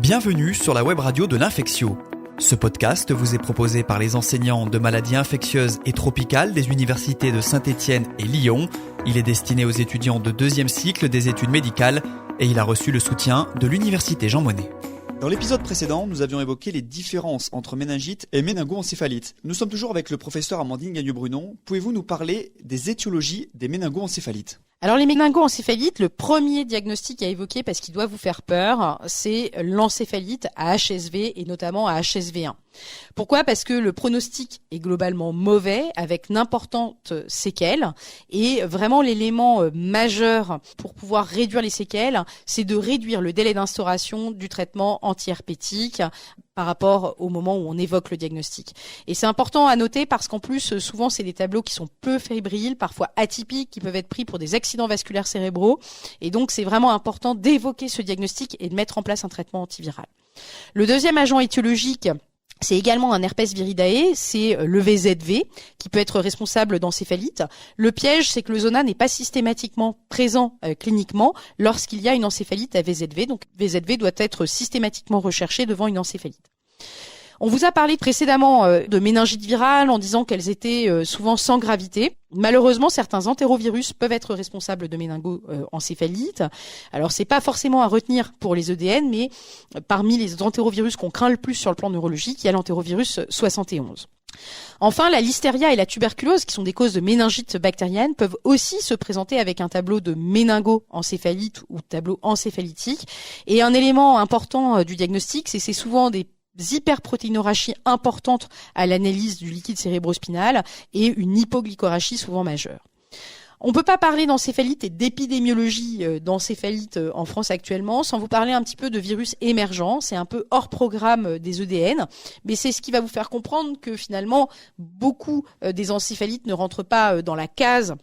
Bienvenue sur la web radio de l'Infectio. Ce podcast vous est proposé par les enseignants de maladies infectieuses et tropicales des universités de Saint-Étienne et Lyon. Il est destiné aux étudiants de deuxième cycle des études médicales et il a reçu le soutien de l'université Jean Monnet. Dans l'épisode précédent, nous avions évoqué les différences entre méningite et méningo-encéphalite. Nous sommes toujours avec le professeur Amandine Gagnon-Brunon. Pouvez-vous nous parler des étiologies des méningo-encéphalites ? Alors les méningo-encéphalites, le premier diagnostic à évoquer, parce qu'il doit vous faire peur, c'est l'encéphalite à HSV et notamment à HSV1. Pourquoi ? Parce que le pronostic est globalement mauvais, avec d'importantes séquelles, et vraiment l'élément majeur pour pouvoir réduire les séquelles, c'est de réduire le délai d'instauration du traitement antiherpétique par rapport au moment où on évoque le diagnostic. Et c'est important à noter parce qu'en plus, souvent, c'est des tableaux qui sont peu fébriles, parfois atypiques, qui peuvent être pris pour des accidents vasculaires cérébraux. Et donc, c'est vraiment important d'évoquer ce diagnostic et de mettre en place un traitement antiviral. Le deuxième agent étiologique, c'est également un herpès viridae, c'est le VZV, qui peut être responsable d'encéphalite. Le piège, c'est que le zona n'est pas systématiquement présent cliniquement lorsqu'il y a une encéphalite à VZV. Donc, VZV doit être systématiquement recherché devant une encéphalite. On vous a parlé précédemment de méningite virale en disant qu'elles étaient souvent sans gravité. Malheureusement, certains entérovirus peuvent être responsables de méningo-encéphalite. Alors, c'est pas forcément à retenir pour les EDN, mais parmi les entérovirus qu'on craint le plus sur le plan neurologique, il y a l'entérovirus 71. Enfin, la listeria et la tuberculose, qui sont des causes de méningite bactérienne, peuvent aussi se présenter avec un tableau de méningo-encéphalite ou tableau encéphalitique. Et un élément important du diagnostic, c'est souvent des hyperprotéinorachie importante à l'analyse du liquide cérébrospinal et une hypoglycorachie souvent majeure. On ne peut pas parler d'encéphalite et d'épidémiologie d'encéphalite en France actuellement sans vous parler un petit peu de virus émergents. C'est un peu hors programme des EDN, mais c'est ce qui va vous faire comprendre que finalement, beaucoup des encéphalites ne rentrent pas dans la case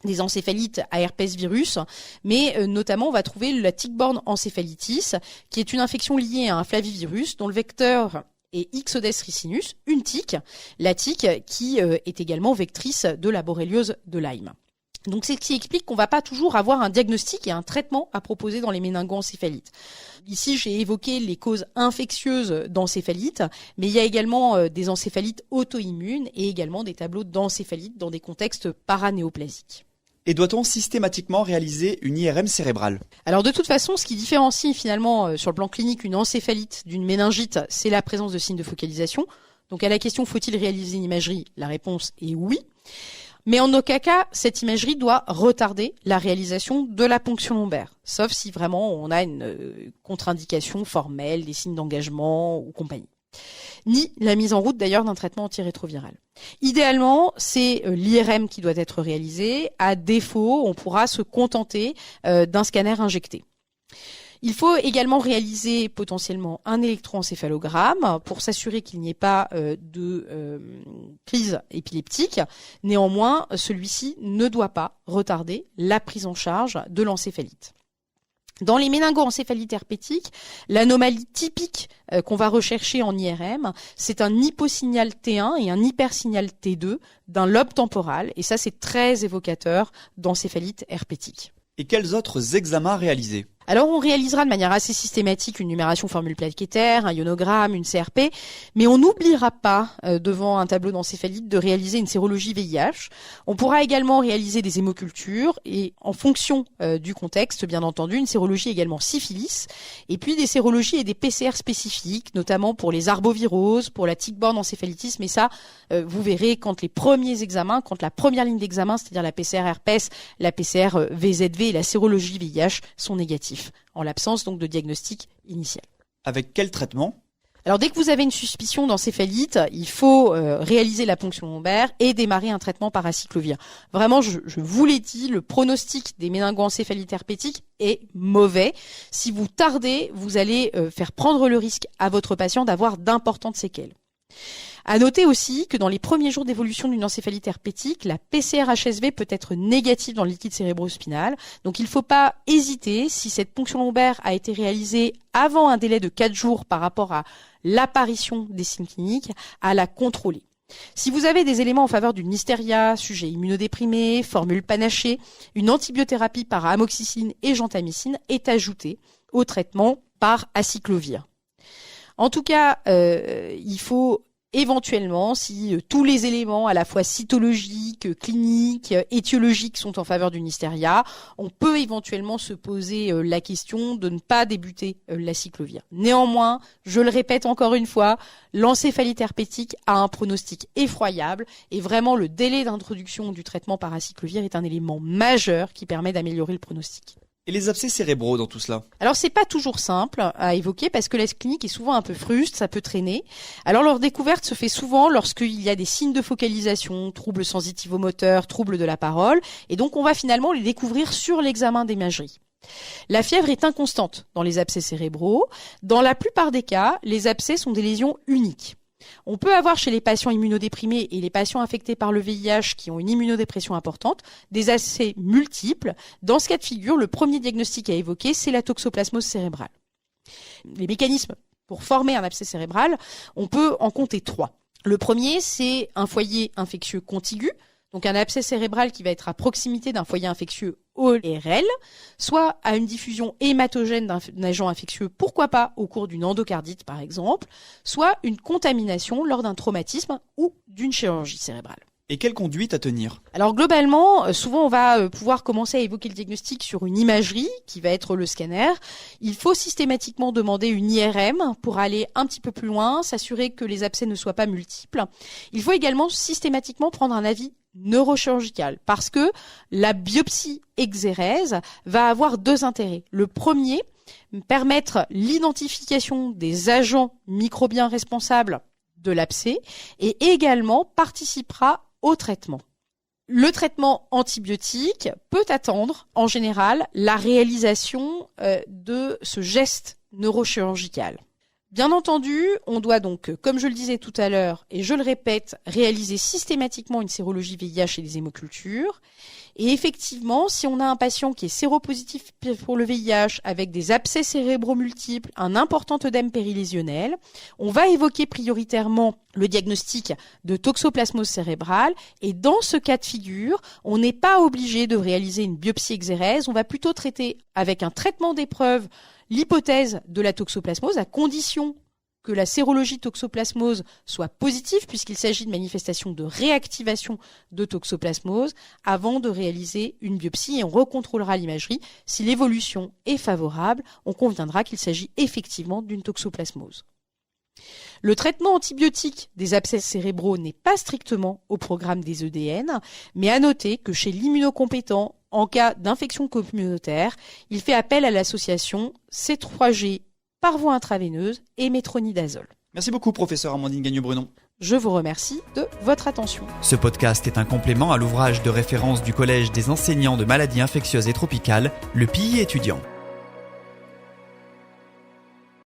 des encéphalites à herpès virus, mais notamment on va trouver la tick-borne encéphalitis, qui est une infection liée à un flavivirus dont le vecteur est Ixodes ricinus, une tique, la tique qui est également vectrice de la borréliose de Lyme. Donc c'est ce qui explique qu'on va pas toujours avoir un diagnostic et un traitement à proposer dans les méningo-encéphalites. Ici, j'ai évoqué les causes infectieuses d'encéphalite, mais il y a également des encéphalites auto-immunes et également des tableaux d'encéphalite dans des contextes paranéoplasiques. Et doit-on systématiquement réaliser une IRM cérébrale ? Alors de toute façon, ce qui différencie finalement sur le plan clinique une encéphalite d'une méningite, c'est la présence de signes de focalisation. Donc à la question faut-il réaliser une imagerie ? La réponse est oui. Mais en aucun cas, cette imagerie doit retarder la réalisation de la ponction lombaire, sauf si vraiment on a une contre-indication formelle, des signes d'engagement ou compagnie. Ni la mise en route d'ailleurs d'un traitement antirétroviral. Idéalement, c'est l'IRM qui doit être réalisé. À défaut, on pourra se contenter d'un scanner injecté. Il faut également réaliser potentiellement un électroencéphalogramme pour s'assurer qu'il n'y ait pas de crise épileptique. Néanmoins, celui-ci ne doit pas retarder la prise en charge de l'encéphalite. Dans les méningo-encéphalites herpétiques, l'anomalie typique qu'on va rechercher en IRM, c'est un hyposignal T1 et un hypersignal T2 d'un lobe temporal. Et ça, c'est très évocateur d'encéphalite herpétique. Et quels autres examens réaliser ? Alors on réalisera de manière assez systématique une numération formule plaquettaire, un ionogramme, une CRP, mais on n'oubliera pas devant un tableau d'encéphalite de réaliser une sérologie VIH. On pourra également réaliser des hémocultures et en fonction du contexte, bien entendu, une sérologie également syphilis, et puis des sérologies et des PCR spécifiques, notamment pour les arboviroses, pour la tick-borne encéphalitis, mais ça, vous verrez quand les premiers examens, quand la première ligne d'examen, c'est-à-dire la PCR herpès, la PCR VZV et la sérologie VIH sont négatives, en l'absence donc de diagnostic initial. Avec quel traitement ? Alors dès que vous avez une suspicion d'encéphalite, il faut réaliser la ponction lombaire et démarrer un traitement par acyclovir. Vraiment, je vous l'ai dit, le pronostic des méningo-encéphalites herpétiques est mauvais. Si vous tardez, vous allez faire prendre le risque à votre patient d'avoir d'importantes séquelles. À noter aussi que dans les premiers jours d'évolution d'une encéphalite herpétique, la PCR-HSV peut être négative dans le liquide cérébrospinal. Donc il ne faut pas hésiter, si cette ponction lombaire a été réalisée avant un délai de 4 jours par rapport à l'apparition des signes cliniques, à la contrôler. Si vous avez des éléments en faveur d'une listeria, sujet immunodéprimé, formule panachée, une antibiothérapie par amoxicilline et gentamicine est ajoutée au traitement par acyclovir. En tout cas, il faut éventuellement, si tous les éléments à la fois cytologiques, cliniques, étiologiques sont en faveur d'une hystéria, on peut éventuellement se poser la question de ne pas débuter l'acyclovir. Néanmoins, je le répète encore une fois, l'encéphalite herpétique a un pronostic effroyable et vraiment le délai d'introduction du traitement par acyclovir est un élément majeur qui permet d'améliorer le pronostic. Et les abcès cérébraux dans tout cela? Alors c'est pas toujours simple à évoquer parce que la clinique est souvent un peu fruste, ça peut traîner. Alors leur découverte se fait souvent lorsqu'il y a des signes de focalisation, troubles sensitivo-moteurs, troubles de la parole, et donc on va finalement les découvrir sur l'examen d'imagerie. La fièvre est inconstante dans les abcès cérébraux. Dans la plupart des cas, les abcès sont des lésions uniques. On peut avoir chez les patients immunodéprimés et les patients infectés par le VIH qui ont une immunodépression importante des abcès multiples. Dans ce cas de figure, le premier diagnostic à évoquer, c'est la toxoplasmose cérébrale. Les mécanismes pour former un abcès cérébral, on peut en compter 3. Le premier, c'est un foyer infectieux contigu, donc un abcès cérébral qui va être à proximité d'un foyer infectieux ORL, soit à une diffusion hématogène d'un agent infectieux, pourquoi pas au cours d'une endocardite par exemple, soit une contamination lors d'un traumatisme ou d'une chirurgie cérébrale. Et quelle conduite à tenir? Alors globalement, souvent on va pouvoir commencer à évoquer le diagnostic sur une imagerie qui va être le scanner. Il faut systématiquement demander une IRM pour aller un petit peu plus loin, s'assurer que les abcès ne soient pas multiples. Il faut également systématiquement prendre un avis neurochirurgical parce que la biopsie exérèse va avoir 2 intérêts. Le premier, permettre l'identification des agents microbiens responsables de l'abcès et également participera au traitement. Le traitement antibiotique peut attendre, en général, la réalisation de ce geste neurochirurgical. Bien entendu, on doit donc, comme je le disais tout à l'heure, et je le répète, réaliser systématiquement une sérologie VIH et des hémocultures. Et effectivement, si on a un patient qui est séropositif pour le VIH avec des abcès cérébraux multiples, un important œdème périlésionnel, on va évoquer prioritairement le diagnostic de toxoplasmose cérébrale. Et dans ce cas de figure, on n'est pas obligé de réaliser une biopsie exérèse. On va plutôt traiter avec un traitement d'épreuve l'hypothèse de la toxoplasmose à condition que la sérologie toxoplasmose soit positive puisqu'il s'agit de manifestations de réactivation de toxoplasmose avant de réaliser une biopsie et on recontrôlera l'imagerie. Si l'évolution est favorable, on conviendra qu'il s'agit effectivement d'une toxoplasmose. Le traitement antibiotique des abcès cérébraux n'est pas strictement au programme des EDN, mais à noter que chez l'immunocompétent, en cas d'infection communautaire, il fait appel à l'association C3G par voie intraveineuse et métronidazole. Merci beaucoup, professeur Amandine Gagnon-Brunon. Je vous remercie de votre attention. Ce podcast est un complément à l'ouvrage de référence du Collège des enseignants de maladies infectieuses et tropicales, le PI étudiant.